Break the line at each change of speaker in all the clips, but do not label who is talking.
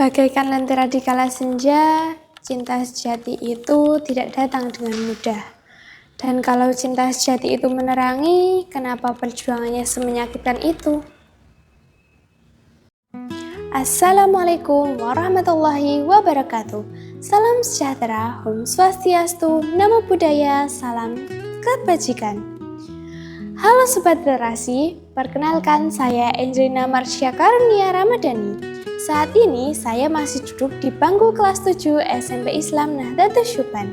Bagaikan lentera di kala senja, cinta sejati itu tidak datang dengan mudah. Dan kalau cinta sejati itu menerangi, kenapa perjuangannya semenyakitkan itu? Assalamualaikum warahmatullahi wabarakatuh. Salam sejahtera, Om Swastiastu, Namo Buddhaya, salam kebajikan. Halo Sobat Literasi, perkenalkan saya Angelina Marsha Karunia Ramadhani. Saat ini saya masih duduk di bangku kelas 7 SMP Islam Nahdlatul Syuban.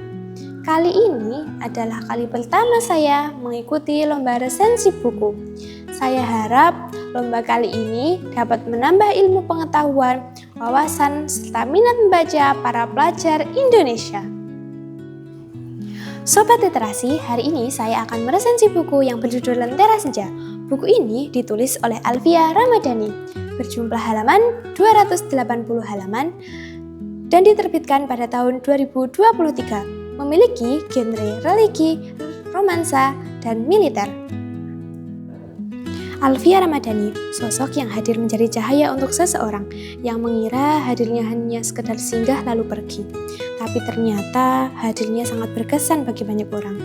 Kali ini adalah kali pertama saya mengikuti lomba resensi buku. Saya harap lomba kali ini dapat menambah ilmu pengetahuan, wawasan, serta minat membaca para pelajar Indonesia. Sobat Literasi, hari ini saya akan meresensi buku yang berjudul Lentera Senja. Buku ini ditulis oleh Alfia Ramadhani, berjumlah halaman 280 halaman dan diterbitkan pada tahun 2023. Memiliki genre religi, romansa, dan militer. Alfia Ramadhani, sosok yang hadir menjadi cahaya untuk seseorang yang mengira hadirnya hanya sekedar singgah lalu pergi. Tapi ternyata hadirnya sangat berkesan bagi banyak orang.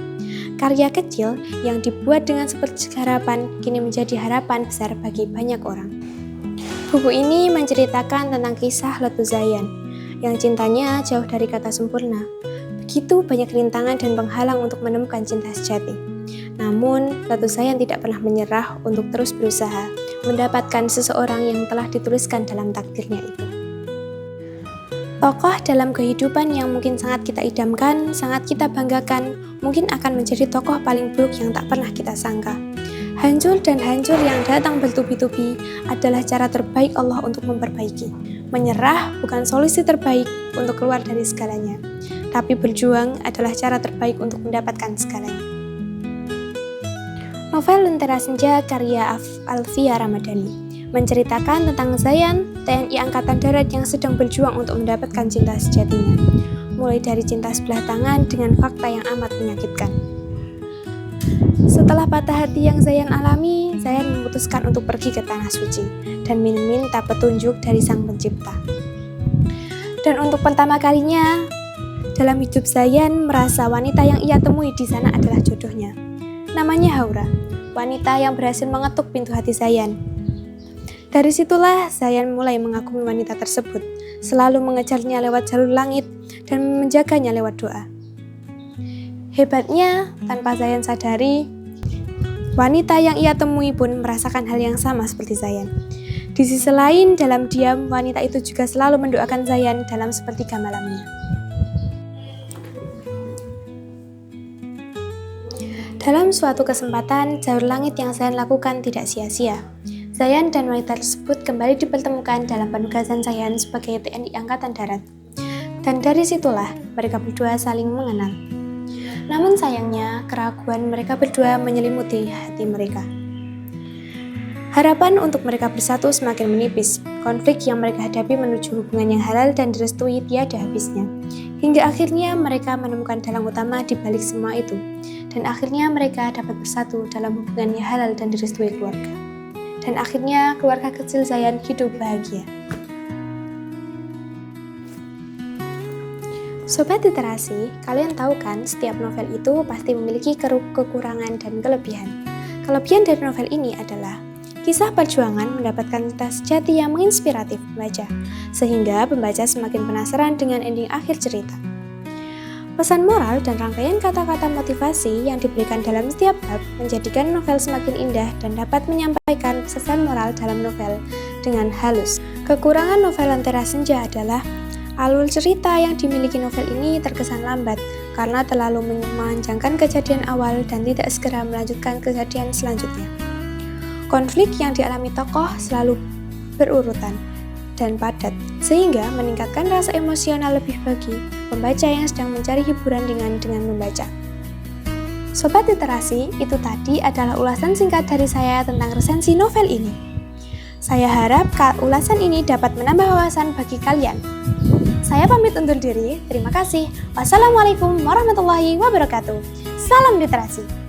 Karya kecil yang dibuat dengan seperti harapan kini menjadi harapan besar bagi banyak orang. Buku ini menceritakan tentang kisah Letu Zayan yang cintanya jauh dari kata sempurna. Begitu banyak rintangan dan penghalang untuk menemukan cinta sejati. Namun, Letu Zayan tidak pernah menyerah untuk terus berusaha mendapatkan seseorang yang telah dituliskan dalam takdirnya itu. Tokoh dalam kehidupan yang mungkin sangat kita idamkan, sangat kita banggakan, mungkin akan menjadi tokoh paling buruk yang tak pernah kita sangka. Hancur dan hancur yang datang bertubi-tubi adalah cara terbaik Allah untuk memperbaiki. Menyerah bukan solusi terbaik untuk keluar dari segalanya, tapi berjuang adalah cara terbaik untuk mendapatkan segalanya. Novel Lentera Senja karya Alfia Ramadhani menceritakan tentang Zayan, TNI Angkatan Darat yang sedang berjuang untuk mendapatkan cinta sejatinya, mulai dari cinta sebelah tangan dengan fakta yang amat menyakitkan. Setelah patah hati yang Zayan alami, Zayan memutuskan untuk pergi ke Tanah Suci dan meminta petunjuk dari Sang Pencipta. Dan untuk pertama kalinya, dalam hidup Zayan merasa wanita yang ia temui di sana adalah jodohnya. Namanya Haura, wanita yang berhasil mengetuk pintu hati Zayan. Dari situlah Zayan mulai mengagumi wanita tersebut, selalu mengejarnya lewat jalur langit dan menjaganya lewat doa. Hebatnya, tanpa Zayan sadari, wanita yang ia temui pun merasakan hal yang sama seperti Zayan. Di sisi lain, dalam diam, wanita itu juga selalu mendoakan Zayan dalam sepertiga malamnya. Dalam suatu kesempatan, jalur langit yang Zayan lakukan tidak sia-sia. Zayan dan wanita tersebut kembali dipertemukan dalam penugasan Zayan sebagai TNI Angkatan Darat. Dan dari situlah mereka berdua saling mengenal. Namun sayangnya, keraguan mereka berdua menyelimuti hati mereka. Harapan untuk mereka bersatu semakin menipis. Konflik yang mereka hadapi menuju hubungan yang halal dan direstui tiada habisnya. Hingga akhirnya mereka menemukan dalang utama di balik semua itu. Dan akhirnya mereka dapat bersatu dalam hubungan yang halal dan direstui keluarga. Dan akhirnya keluarga kecil Zayan hidup bahagia. Sobat Literasi, kalian tahu kan setiap novel itu pasti memiliki kekurangan dan kelebihan. Kelebihan dari novel ini adalah kisah perjuangan mendapatkan cinta sejati yang menginspiratif pembaca, sehingga pembaca semakin penasaran dengan ending akhir cerita. Pesan moral dan rangkaian kata-kata motivasi yang diberikan dalam setiap bab menjadikan novel semakin indah dan dapat menyampaikan pesan moral dalam novel dengan halus. Kekurangan novel Lentera Senja adalah alur cerita yang dimiliki novel ini terkesan lambat karena terlalu memanjangkan kejadian awal dan tidak segera melanjutkan kejadian selanjutnya. Konflik yang dialami tokoh selalu berurutan dan padat, sehingga meningkatkan rasa emosional lebih bagi pembaca yang sedang mencari hiburan dengan membaca. Sobat Literasi, itu tadi adalah ulasan singkat dari saya tentang resensi novel ini. Saya harap ulasan ini dapat menambah wawasan bagi kalian. Saya pamit undur diri, terima kasih. Wassalamualaikum warahmatullahi wabarakatuh. Salam literasi.